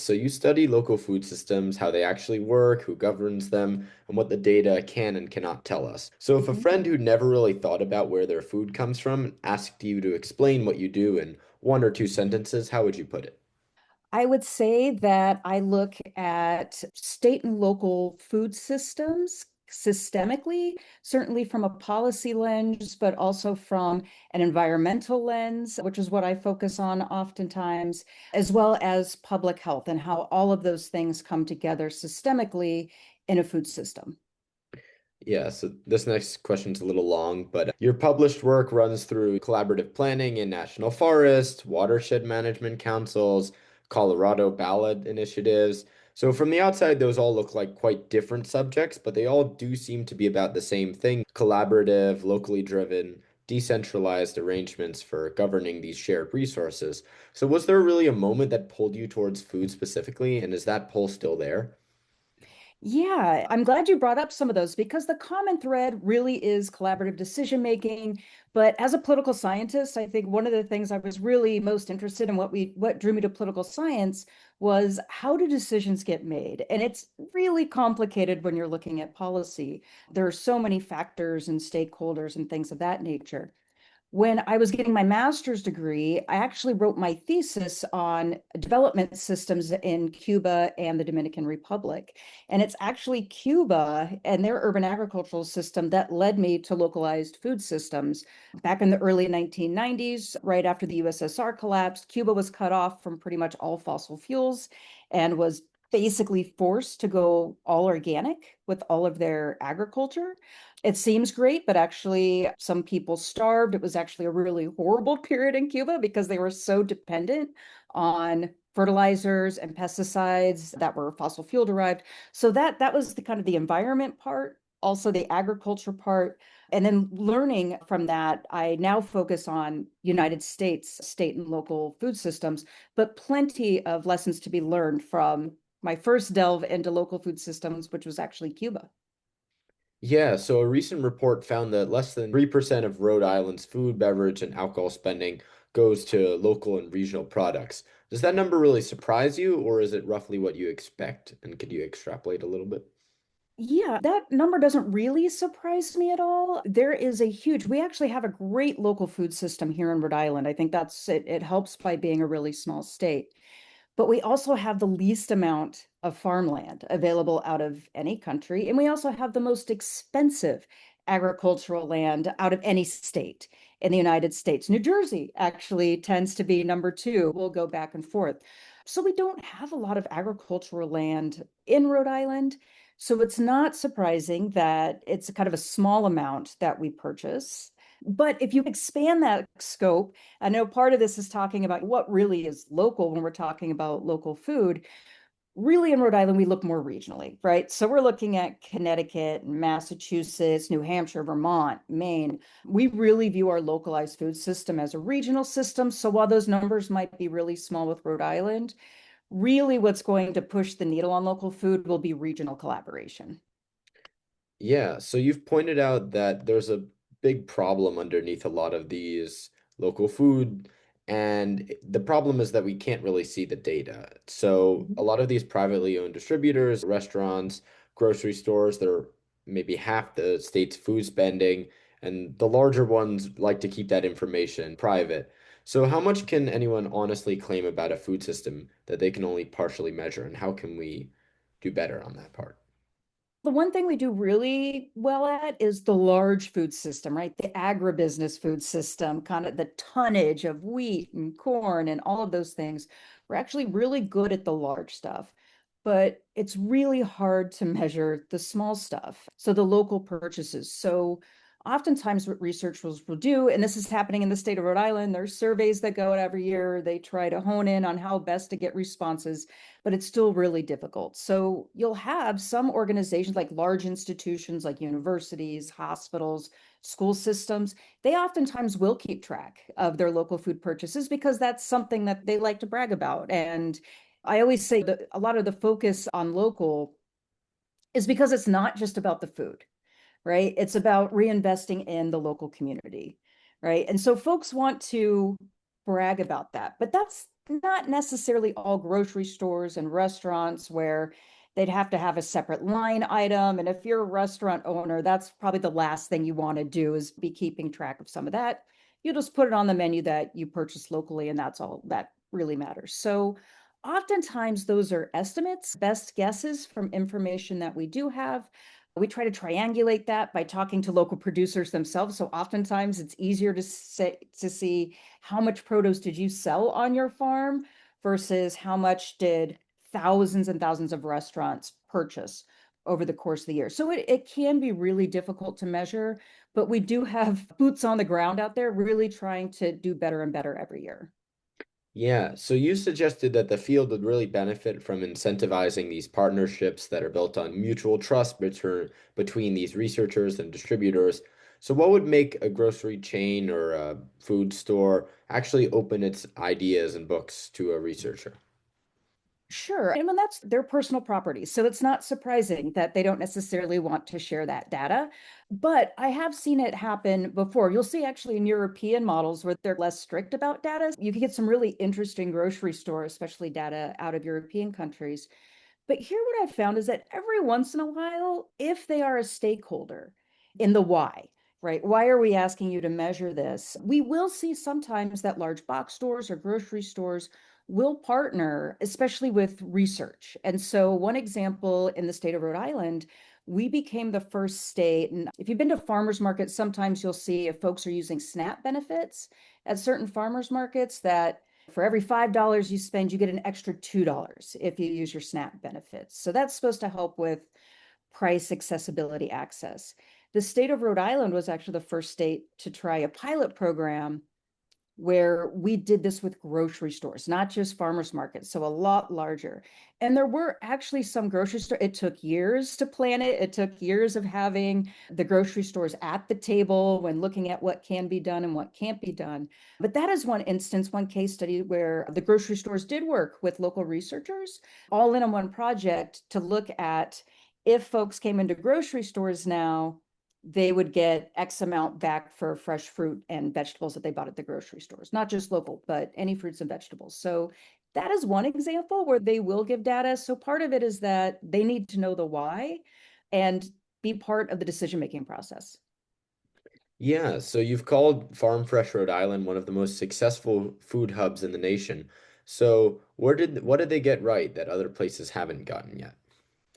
So you study local food systems, how they actually work, who governs them, and what the data can and cannot tell us. So if a Mhm. friend who never really thought about where their food comes from asked you to explain what you do in one or two sentences, how would you put it? I would say that I look at state and local food systems systemically, certainly from a policy lens, but also from an environmental lens, which is what I focus on oftentimes, as well as public health and how all of those things come together systemically in a food system. Yeah, so this next question's a little long, but your published work runs through collaborative planning in national forests, watershed management councils, Colorado ballot initiatives. So from the outside, those all look like quite different subjects, but they all do seem to be about the same thing: collaborative, locally driven, decentralized arrangements for governing these shared resources. So was there really a moment that pulled you towards food specifically, and is that pull still there? Yeah, I'm glad you brought up some of those because the common thread really is collaborative decision making. But as a political scientist, I think one of the things I was really most interested in what drew me to political science was how do decisions get made? And it's really complicated when you're looking at policy. There are so many factors and stakeholders and things of that nature. When I was getting my master's degree, I actually wrote my thesis on development systems in Cuba and the Dominican Republic. And it's actually Cuba and their urban agricultural system that led me to localized food systems. Back in the early 1990s, right after the USSR collapsed, Cuba was cut off from pretty much all fossil fuels and was basically forced to go all organic with all of their agriculture. It seems great, but actually, some people starved. It was actually a really horrible period in Cuba because they were so dependent on fertilizers and pesticides that were fossil fuel derived. So that was the kind of the environment part, also the agriculture part. And then learning from that, I now focus on United States state and local food systems, but plenty of lessons to be learned from my first delve into local food systems, which was actually Cuba. Yeah, so a recent report found that less than 3% of Rhode Island's food, beverage, and alcohol spending goes to local and regional products. Does that number really surprise you, or is it roughly what you expect? And could you extrapolate a little bit? Yeah, that number doesn't really surprise me at all. There is a huge, we actually have a great local food system here in Rhode Island. I think that's it, it helps by being a really small state. But we also have the least amount of farmland available out of any country. And we also have the most expensive agricultural land out of any state in the United States. New Jersey actually tends to be number two. We'll go back and forth. So we don't have a lot of agricultural land in Rhode Island. So it's not surprising that it's a kind of a small amount that we purchase. But if you expand that scope, I know part of this is talking about what really is local when we're talking about local food. Really, in Rhode Island, we look more regionally, right? So we're looking at Connecticut, Massachusetts, New Hampshire, Vermont, Maine. We really view our localized food system as a regional system. So while those numbers might be really small with Rhode Island, really what's going to push the needle on local food will be regional collaboration. Yeah, so you've pointed out that there's a big problem underneath a lot of these local food, and the problem is that we can't really see the data. So a lot of these privately owned distributors, restaurants, grocery stores, they're maybe half the state's food spending, and the larger ones like to keep that information private. So how much can anyone honestly claim about a food system that they can only partially measure, and how can we do better on that part? The one thing we do really well at is the large food system, right? The agribusiness food system, kind of the tonnage of wheat and corn and all of those things. We're actually really good at the large stuff, but it's really hard to measure the small stuff. So the local purchases. So oftentimes what researchers will do, and this is happening in the state of Rhode Island, there's surveys that go out every year. They try to hone in on how best to get responses, but it's still really difficult. So you'll have some organizations like large institutions like universities, hospitals, school systems. They oftentimes will keep track of their local food purchases because that's something that they like to brag about. And I always say that a lot of the focus on local is because it's not just about the food, right? It's about reinvesting in the local community, right? And so folks want to brag about that, but not necessarily all grocery stores and restaurants where they'd have to have a separate line item. And if you're a restaurant owner, that's probably the last thing you want to do is be keeping track of some of that. You just put it on the menu that you purchase locally, and that's all that really matters. So oftentimes those are estimates, best guesses from information that we do have. We try to triangulate that by talking to local producers themselves. So oftentimes it's easier to see how much produce did you sell on your farm versus how much did thousands and thousands of restaurants purchase over the course of the year. So it can be really difficult to measure, but we do have boots on the ground out there really trying to do better and better every year. Yeah, so you suggested that the field would really benefit from incentivizing these partnerships that are built on mutual trust between these researchers and distributors. So what would make a grocery chain or a food store actually open its ideas and books to a researcher? Sure. And when that's their personal property. So it's not surprising that they don't necessarily want to share that data. But I have seen it happen before. You'll see actually in European models where they're less strict about data. You can get some really interesting grocery store, especially data out of European countries. But here, what I've found is that every once in a while, if they are a stakeholder in the why, right? Why are we asking you to measure this? We will see sometimes that large box stores or grocery stores will partner, especially with research. And so, one example in the state of Rhode Island, we became the first state. And if you've been to farmers markets, sometimes you'll see if folks are using SNAP benefits at certain farmers markets that for every $5 you spend, you get an extra $2 if you use your SNAP benefits. So that's supposed to help with price accessibility access. The state of Rhode Island was actually the first state to try a pilot program where we did this with grocery stores, not just farmers markets, so a lot larger. And there were actually some grocery stores, it took years to plan it. It took years of having the grocery stores at the table when looking at what can be done and what can't be done. But that is one instance, one case study where the grocery stores did work with local researchers all in on one project to look at if folks came into grocery stores now, they would get X amount back for fresh fruit and vegetables that they bought at the grocery stores, not just local, but any fruits and vegetables. So that is one example where they will give data. So part of it is that they need to know the why and be part of the decision-making process. Yeah, so you've called Farm Fresh Rhode Island one of the most successful food hubs in the nation. So what did they get right that other places haven't gotten yet?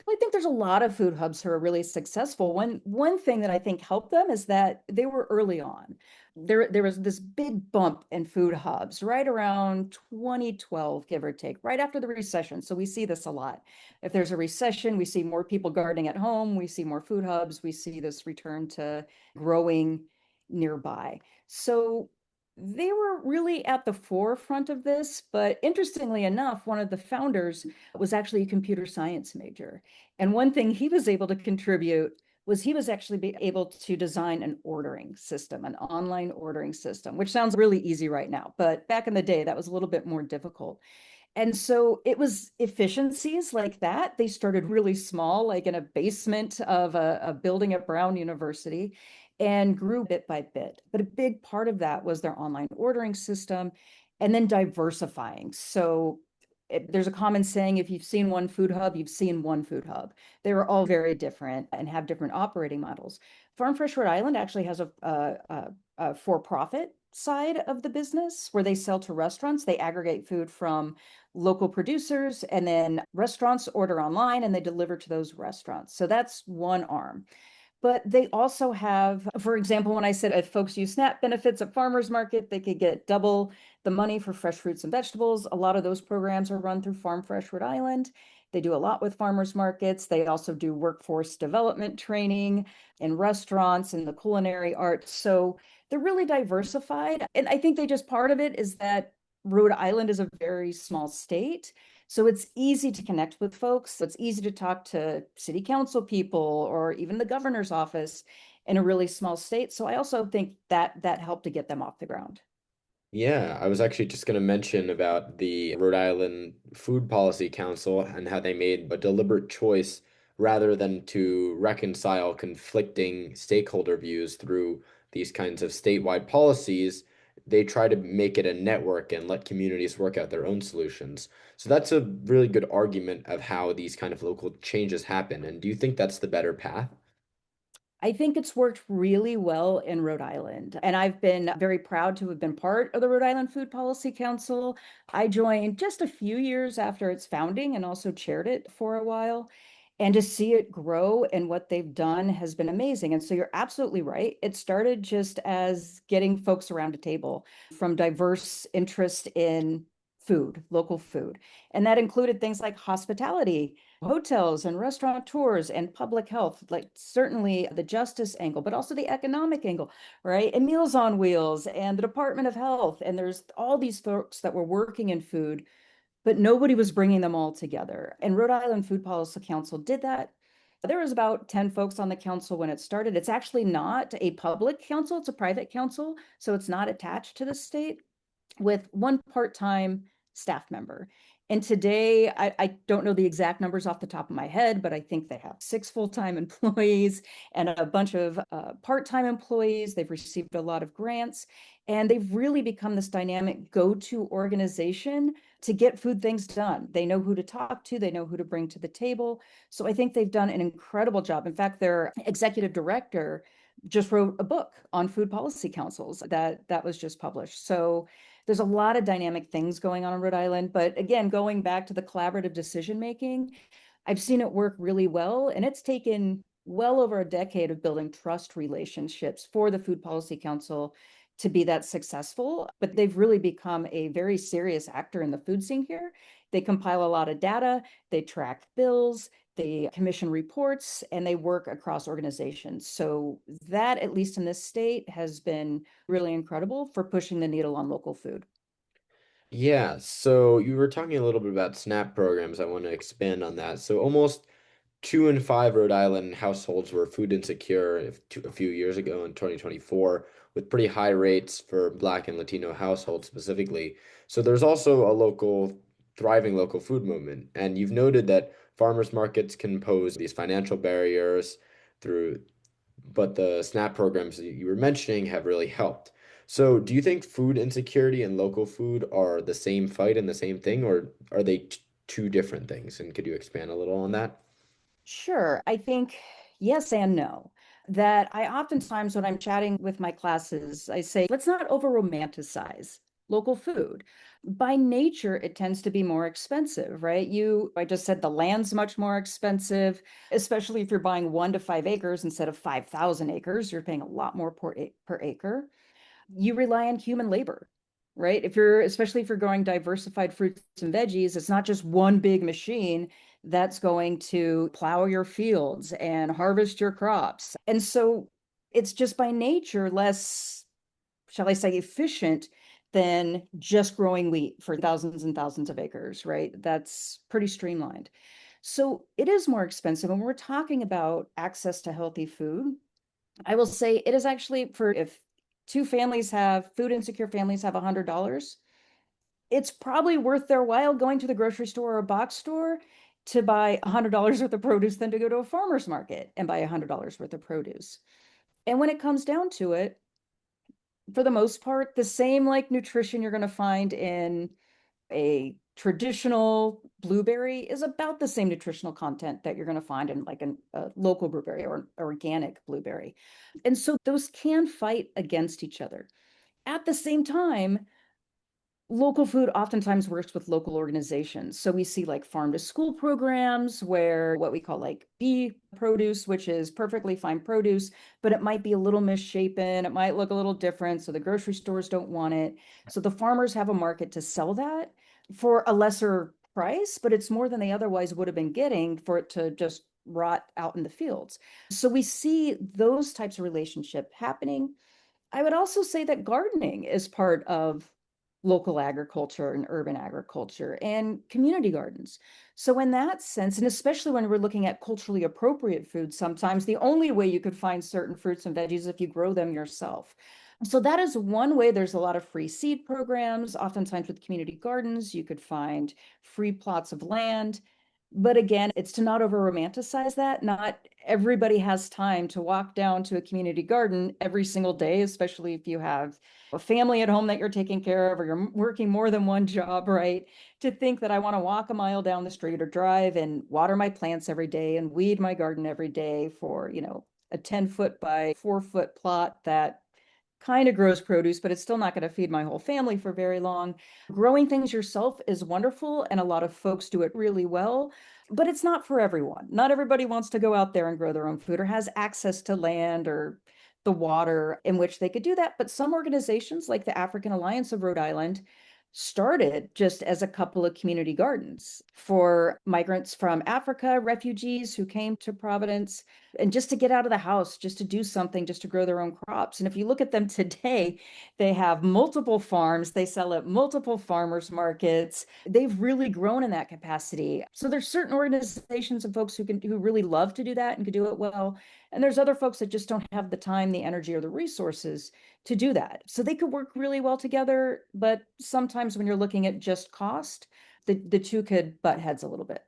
I think there's a lot of food hubs who are really successful. One thing that I think helped them is that they were early on. There was this big bump in food hubs right around 2012, give or take, right after the recession. So we see this a lot. If there's a recession, we see more people gardening at home, we see more food hubs, we see this return to growing nearby. So they were really at the forefront of this, but interestingly enough, one of the founders was actually a computer science major. And one thing he was able to contribute was he was actually be able to design an ordering system, an online ordering system, which sounds really easy right now. But back in the day, that was a little bit more difficult. And so it was efficiencies like that. They started really small, like in a basement of a building at Brown University, and grew bit by bit. But a big part of that was their online ordering system and then diversifying. So there's a common saying, if you've seen one food hub, you've seen one food hub. They were all very different and have different operating models. Farm Fresh Rhode Island actually has a for-profit side of the business where they sell to restaurants. They aggregate food from local producers, and then restaurants order online and they deliver to those restaurants. So that's one arm. But they also have, for example, when I said if folks use SNAP benefits at farmers market, they could get double the money for fresh fruits and vegetables. A lot of those programs are run through Farm Fresh Rhode Island. They do a lot with farmers markets. They also do workforce development training in restaurants and the culinary arts. So they're really diversified. And I think they just part of it is that Rhode Island is a very small state. So it's easy to connect with folks. It's easy to talk to city council people or even the governor's office in a really small state. So I also think that that helped to get them off the ground. Yeah, I was actually just going to mention about the Rhode Island Food Policy Council and how they made a deliberate choice rather than to reconcile conflicting stakeholder views through these kinds of statewide policies. they try to make it a network and let communities work out their own solutions. So that's a really good argument of how these kind of local changes happen. And do you think that's the better path? I think it's worked really well in Rhode Island. And I've been very proud to have been part of the Rhode Island Food Policy Council. I joined just a few years after its founding and also chaired it for a while. And to see it grow and what they've done has been amazing. And so you're absolutely right. It started just as getting folks around a table from diverse interest in food, local food. And that included things like hospitality, hotels and restaurateurs and public health, like certainly the justice angle, but also the economic angle, right? And Meals on Wheels and the Department of Health. And there's all these folks that were working in food, but nobody was bringing them all together. And Rhode Island Food Policy Council did that. There was about 10 folks on the council when it started. It's actually not a public council, it's a private council. So it's not attached to the state, with one part-time staff member. And today, I don't know the exact numbers off the top of my head, but I think they have 6 full-time employees and a bunch of part-time employees. They've received a lot of grants, and they've really become this dynamic go-to organization to get food things done. They know who to talk to, they know who to bring to the table. So I think they've done an incredible job. In fact, their executive director just wrote a book on food policy councils that was just published. So there's a lot of dynamic things going on in Rhode Island. But again, going back to the collaborative decision making, I've seen it work really well. And it's taken well over a decade of building trust relationships for the Food Policy Council to be that successful. But they've really become a very serious actor in the food scene here. They compile a lot of data, they track bills, they commission reports, and they work across organizations. So that, at least in this state, has been really incredible for pushing the needle on local food. Yeah, so you were talking a little bit about SNAP programs. I want to expand on that. So almost 2 in 5 Rhode Island households were food insecure a few years ago in 2024, with pretty high rates for Black and Latino households specifically. So there's also a thriving local food movement. And you've noted that farmers markets can pose these financial barriers through, but the SNAP programs that you were mentioning have really helped. So do you think food insecurity and local food are the same fight and the same thing, or are they two different things? And could you expand a little on that? Sure. I think yes and no. That I oftentimes, when I'm chatting with my classes, I say, let's not over romanticize local food. By nature, it tends to be more expensive, right? I just said the land's much more expensive, especially if you're buying 1 to 5 acres instead of 5,000 acres. You're paying a lot more per acre. You rely on human labor, right? Especially if you're growing diversified fruits and veggies, it's not just one big machine that's going to plow your fields and harvest your crops. And so it's just by nature less, shall I say, efficient than just growing wheat for thousands and thousands of acres, right? That's pretty streamlined. So it is more expensive. When we're talking about access to healthy food, I will say it is actually, for if food insecure families have $100, it's probably worth their while going to the grocery store or a box store to buy $100 worth of produce than to go to a farmer's market and buy $100 worth of produce. And when it comes down to it, for the most part, the same like nutrition you're going to find in a traditional blueberry is about the same nutritional content that you're going to find in like a local blueberry or an organic blueberry. And so those can fight against each other. At the same time, local food oftentimes works with local organizations. So we see like farm to school programs where what we call like bee produce, which is perfectly fine produce, but it might be a little misshapen. It might look a little different. So the grocery stores don't want it. So the farmers have a market to sell that for a lesser price, but it's more than they otherwise would have been getting for it to just rot out in the fields. So we see those types of relationship happening. I would also say that gardening is part of local agriculture and urban agriculture and community gardens. So, in that sense, and especially when we're looking at culturally appropriate foods, sometimes the only way you could find certain fruits and veggies is if you grow them yourself. So, that is one way. There's a lot of free seed programs. Oftentimes, with community gardens, you could find free plots of land. But again, it's to not over romanticize that. Not everybody has time to walk down to a community garden every single day, especially if you have a family at home that you're taking care of or you're working more than one job, right? To think that I want to walk a mile down the street or drive and water my plants every day and weed my garden every day for, a 10-foot by 4-foot plot that kind of grows produce, but it's still not going to feed my whole family for very long. Growing things yourself is wonderful, and a lot of folks do it really well, but it's not for everyone. Not everybody wants to go out there and grow their own food or has access to land or the water in which they could do that. But some organizations, like the African Alliance of Rhode Island, started just as a couple of community gardens for migrants from Africa, refugees who came to Providence, and just to get out of the house, just to do something, just to grow their own crops. And if you look at them today, they have multiple farms, they sell at multiple farmers markets. They've really grown in that capacity. So there's certain organizations and folks who really love to do that and can do it well. And there's other folks that just don't have the time, the energy, or the resources to do that. So they could work really well together, but sometimes when you're looking at just cost, the two could butt heads a little bit.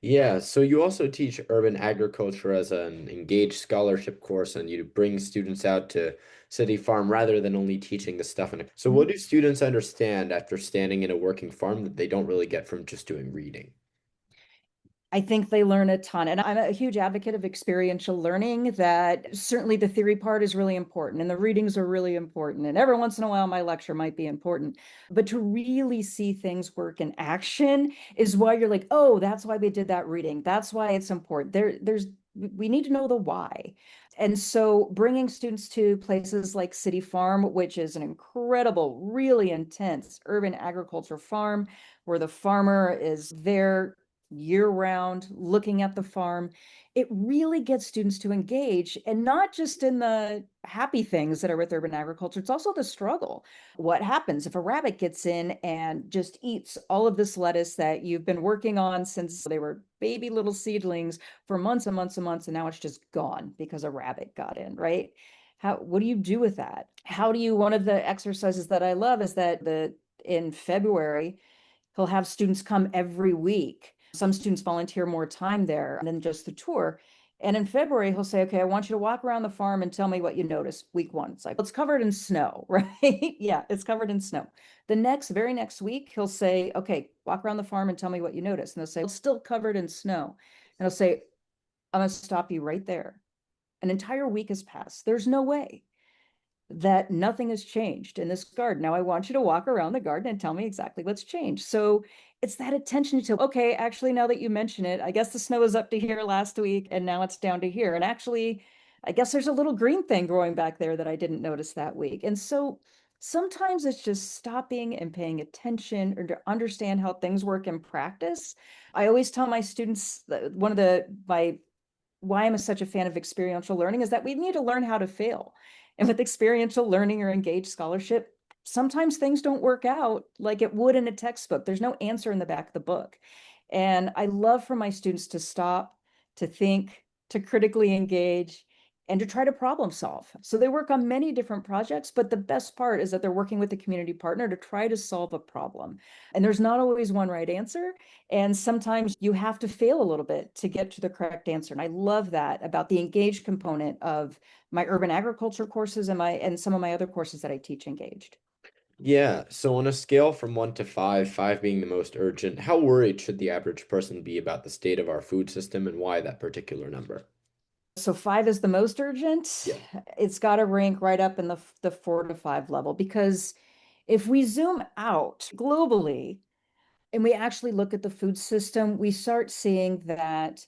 Yeah, so you also teach urban agriculture as an engaged scholarship course, and you bring students out to City Farm rather than only teaching the stuff in it. So what do students understand after standing in a working farm that they don't really get from just doing reading? I think they learn a ton. And I'm a huge advocate of experiential learning, that certainly the theory part is really important and the readings are really important. And every once in a while, my lecture might be important. But to really see things work in action is why you're like, oh, that's why we did that reading. That's why it's important. We need to know the why. And so bringing students to places like City Farm, which is an incredible, really intense urban agriculture farm where the farmer is there year round looking at the farm, it really gets students to engage, and not just in the happy things that are with urban agriculture, it's also the struggle. What happens if a rabbit gets in and just eats all of this lettuce that you've been working on since they were baby little seedlings for months and months and months, and now it's just gone because a rabbit got in, right? What do you do with that? One of the exercises that I love is that in February he'll have students come every week. Some students volunteer more time there than just the tour. And in February, he'll say, okay, I want you to walk around the farm and tell me what you notice. Week one, it's like, it's covered in snow, right? Yeah, it's covered in snow. Very next week, he'll say, okay, walk around the farm and tell me what you notice. And they'll say, it's still covered in snow. And he'll say, I'm going to stop you right there. An entire week has passed. There's no way that nothing has changed in this garden. Now I want you to walk around the garden and tell me exactly what's changed. So it's that attention to, okay, actually, now that you mention it, I guess the snow was up to here last week and now it's down to here. And actually, I guess there's a little green thing growing back there that I didn't notice that week. And so sometimes it's just stopping and paying attention or to understand how things work in practice. I always tell my students that my why I'm such a fan of experiential learning is that we need to learn how to fail. And with experiential learning or engaged scholarship, sometimes things don't work out like it would in a textbook. There's no answer in the back of the book. And I love for my students to stop, to think, to critically engage, and to try to problem solve. So they work on many different projects, but the best part is that they're working with a community partner to try to solve a problem. And there's not always one right answer. And sometimes you have to fail a little bit to get to the correct answer. And I love that about the engaged component of my urban agriculture courses and some of my other courses that I teach engaged. Yeah, so on a scale from 1 to 5, 5 being the most urgent, how worried should the average person be about the state of our food system and why that particular number? So 5 is the most urgent. Yeah. It's got to rank right up in the 4 to 5 level, because if we zoom out globally and we actually look at the food system, we start seeing that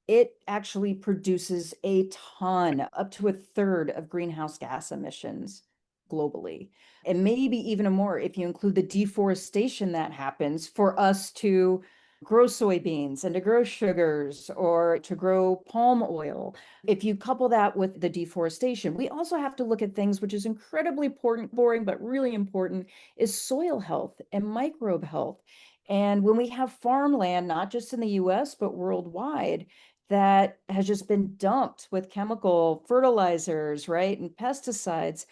it actually produces a ton, up to a third of greenhouse gas emissions globally. And maybe even more if you include the deforestation that happens for us to grow soybeans and to grow sugars or to grow palm oil. If you couple that with the deforestation, we also have to look at things which is incredibly important, boring, but really important, is soil health and microbe health. And when we have farmland, not just in the US, but worldwide, that has just been dumped with chemical fertilizers, right, and pesticides,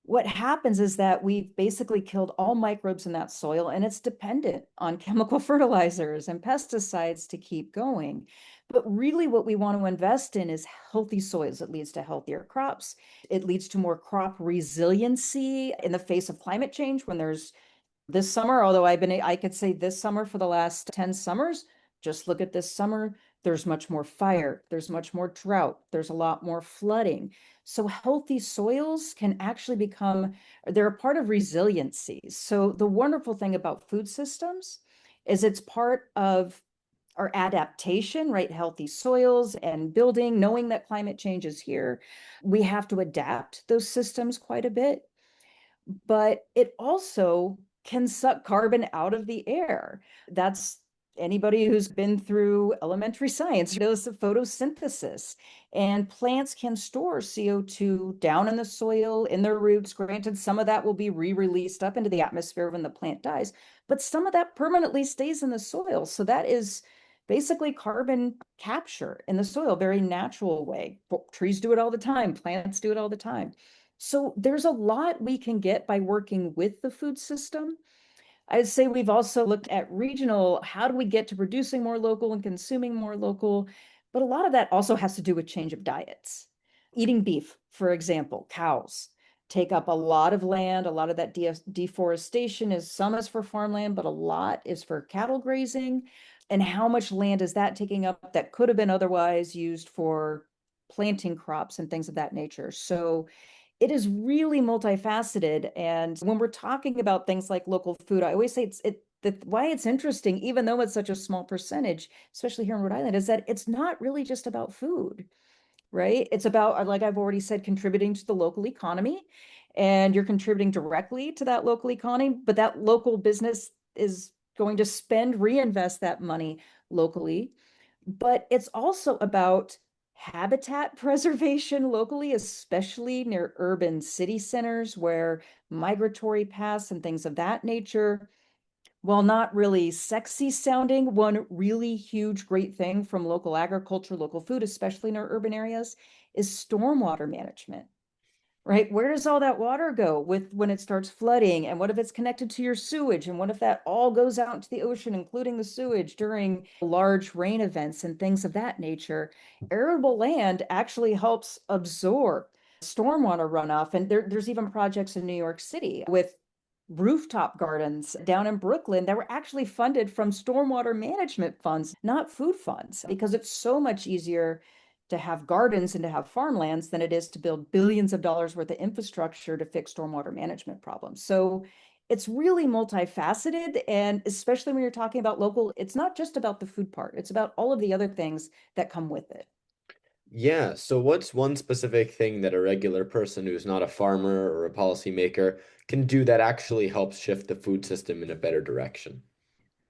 what happens is that we've basically killed all microbes in that soil, and it's dependent on chemical fertilizers and pesticides to keep going. But really, what we want to invest in is healthy soils. It leads to healthier crops. It leads to more crop resiliency in the face of climate change when there's this summer, although I could say this summer for the last 10 summers, just look at this summer, there's much more fire, there's much more drought, there's a lot more flooding. So healthy soils can actually become, they're a part of resiliency. So the wonderful thing about food systems is it's part of our adaptation, right? Healthy soils and building, knowing that climate change is here. We have to adapt those systems quite a bit, but it also can suck carbon out of the air. That's anybody who's been through elementary science knows the photosynthesis, and plants can store CO2 down in the soil, in their roots. Granted, some of that will be re-released up into the atmosphere when the plant dies, but some of that permanently stays in the soil. So that is basically carbon capture in the soil, very natural way. Trees do it all the time, plants do it all the time. So there's a lot we can get by working with the food system. I'd say we've also looked at regional, how do we get to producing more local and consuming more local? But a lot of that also has to do with change of diets. Eating beef, for example, cows take up a lot of land. A lot of that deforestation is some is for farmland, but a lot is for cattle grazing. And how much land is that taking up that could have been otherwise used for planting crops and things of that nature? So it is really multifaceted. And when we're talking about things like local food, I always say why it's interesting, even though it's such a small percentage, especially here in Rhode Island, is that it's not really just about food, right? It's about, like I've already said, contributing to the local economy, and you're contributing directly to that local economy, but that local business is going to reinvest that money locally. But it's also about habitat preservation locally, especially near urban city centers where migratory paths and things of that nature, while not really sexy sounding, one really huge great thing from local agriculture, local food, especially in our urban areas, is stormwater management, right? Where does all that water go with when it starts flooding? And what if it's connected to your sewage? And what if that all goes out into the ocean, including the sewage during large rain events and things of that nature? Arable land actually helps absorb stormwater runoff. And there's even projects in New York City with rooftop gardens down in Brooklyn that were actually funded from stormwater management funds, not food funds, because it's so much easier to have gardens and to have farmlands than it is to build billions of dollars worth of infrastructure to fix stormwater management problems. So it's really multifaceted. And especially when you're talking about local, it's not just about the food part, it's about all of the other things that come with it. Yeah, so what's one specific thing that a regular person who's not a farmer or a policymaker can do that actually helps shift the food system in a better direction?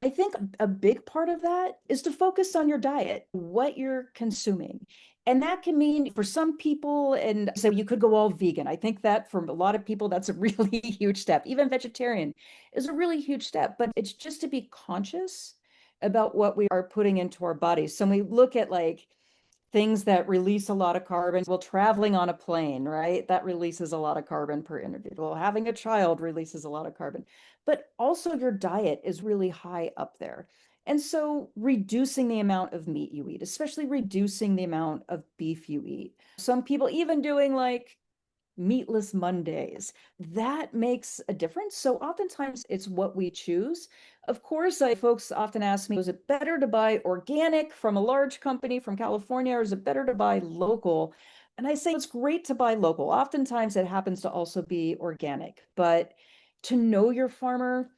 I think a big part of that is to focus on your diet, what you're consuming. And that can mean for some people, and so you could go all vegan. I think that for a lot of people, that's a really huge step. Even vegetarian is a really huge step, but it's just to be conscious about what we are putting into our bodies. So when we look at like things that release a lot of carbon. Well, traveling on a plane, right? That releases a lot of carbon per individual. Having a child releases a lot of carbon, but also your diet is really high up there. And so reducing the amount of meat you eat, especially reducing the amount of beef you eat. Some people even doing like meatless Mondays. That makes a difference. So oftentimes it's what we choose. Of course, folks often ask me, is it better to buy organic from a large company from California, or is it better to buy local? And I say it's great to buy local. Oftentimes it happens to also be organic, but to know your farmer,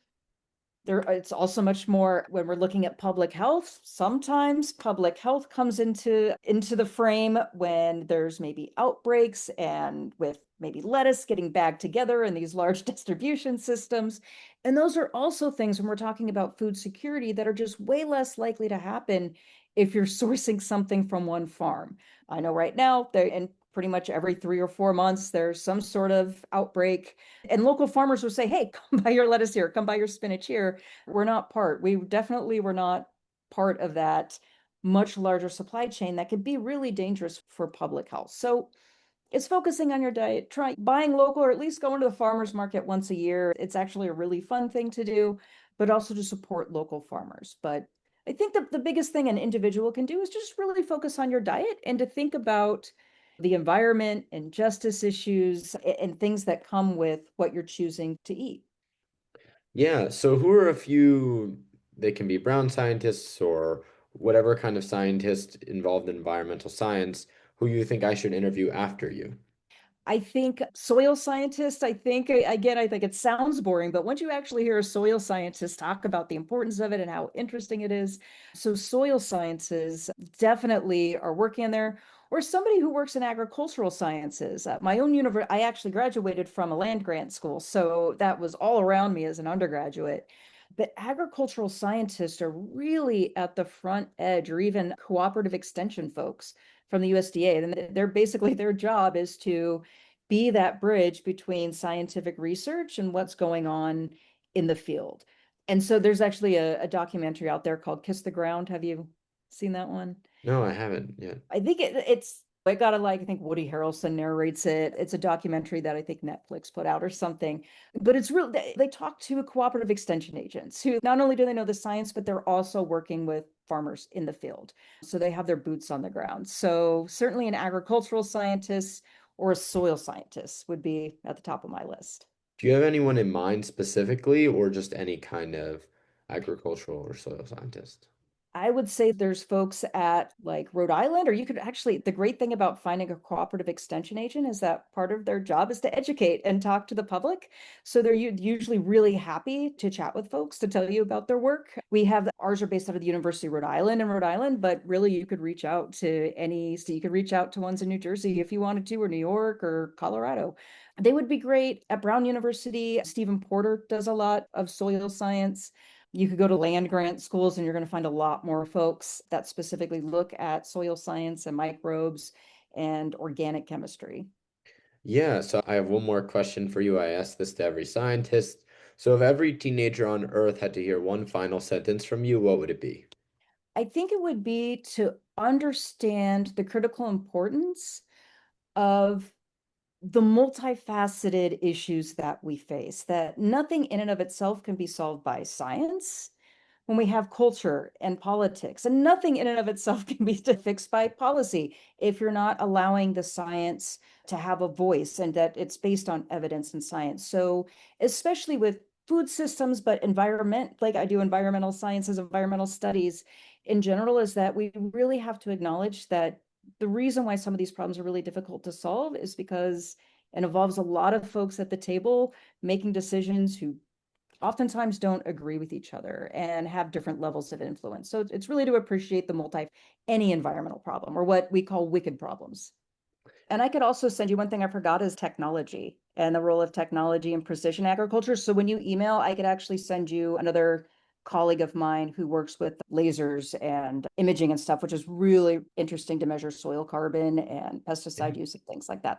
there it's also much more when we're looking at public health. Sometimes public health comes into the frame when there's maybe outbreaks, and with maybe lettuce getting bagged together in these large distribution systems. And those are also things when we're talking about food security that are just way less likely to happen if you're sourcing something from one farm. I know right now there, and pretty much every 3 or 4 months there's some sort of outbreak, and local farmers will say, hey, come buy your lettuce here, come buy your spinach here. We definitely were not part of that much larger supply chain that could be really dangerous for public health. So It's focusing on your diet, try buying local or at least going to the farmer's market once a year. It's actually a really fun thing to do, but also to support local farmers. But I think the biggest thing an individual can do is just really focus on your diet and to think about the environment and justice issues and things that come with what you're choosing to eat. Yeah, so who are a few, they can be brown scientists or whatever kind of scientist involved in environmental science, who you think I should interview after you? I think soil scientists, again, I think it sounds boring, but once you actually hear a soil scientist talk about the importance of it and how interesting it is, so soil sciences definitely are working in there. Or somebody who works in agricultural sciences. My own university, I actually graduated from a land grant school, so that was all around me as an undergraduate. But agricultural scientists are really at the front edge, or even cooperative extension folks from the USDA. And they're basically their job is to be that bridge between scientific research and what's going on in the field. And so there's actually a documentary out there called Kiss the Ground. Have you seen that one? No, I haven't yet. I think it got a like, I think Woody Harrelson narrates it. It's a documentary that I think Netflix put out or something. But it's real. They talk to cooperative extension agents who not only do they know the science, but they're also working with farmers in the field. So they have their boots on the ground. So certainly an agricultural scientist or a soil scientist would be at the top of my list. Do you have anyone in mind specifically, or just any kind of agricultural or soil scientist? I would say there's folks at like Rhode Island, or you could actually, the great thing about finding a cooperative extension agent is that part of their job is to educate and talk to the public. So they're usually really happy to chat with folks to tell you about their work. We have ours are based out of the University of Rhode Island in Rhode Island, but really you could reach out to any, so you could reach out to ones in New Jersey if you wanted to, or New York or Colorado. They would be great. At Brown University, Stephen Porter does a lot of soil science. You could go to land grant schools and you're going to find a lot more folks that specifically look at soil science and microbes and organic chemistry. Yeah, so I have one more question for you. I ask this to every scientist. So if every teenager on Earth had to hear one final sentence from you, what would it be? I think it would be to understand the critical importance of the multifaceted issues that we face, that nothing in and of itself can be solved by science when we have culture and politics, and nothing in and of itself can be fixed by policy if you're not allowing the science to have a voice and that it's based on evidence and science. So, especially with food systems, but environment, like I do environmental sciences, environmental studies in general, is that we really have to acknowledge that the reason why some of these problems are really difficult to solve is because it involves a lot of folks at the table making decisions who oftentimes don't agree with each other and have different levels of influence. So it's really to appreciate the any environmental problem or what we call wicked problems. And I could also send you one thing I forgot is technology and the role of technology in precision agriculture. So when you email, I could actually send you another colleague of mine who works with lasers and imaging and stuff, which is really interesting to measure soil carbon and pesticide use and things like that.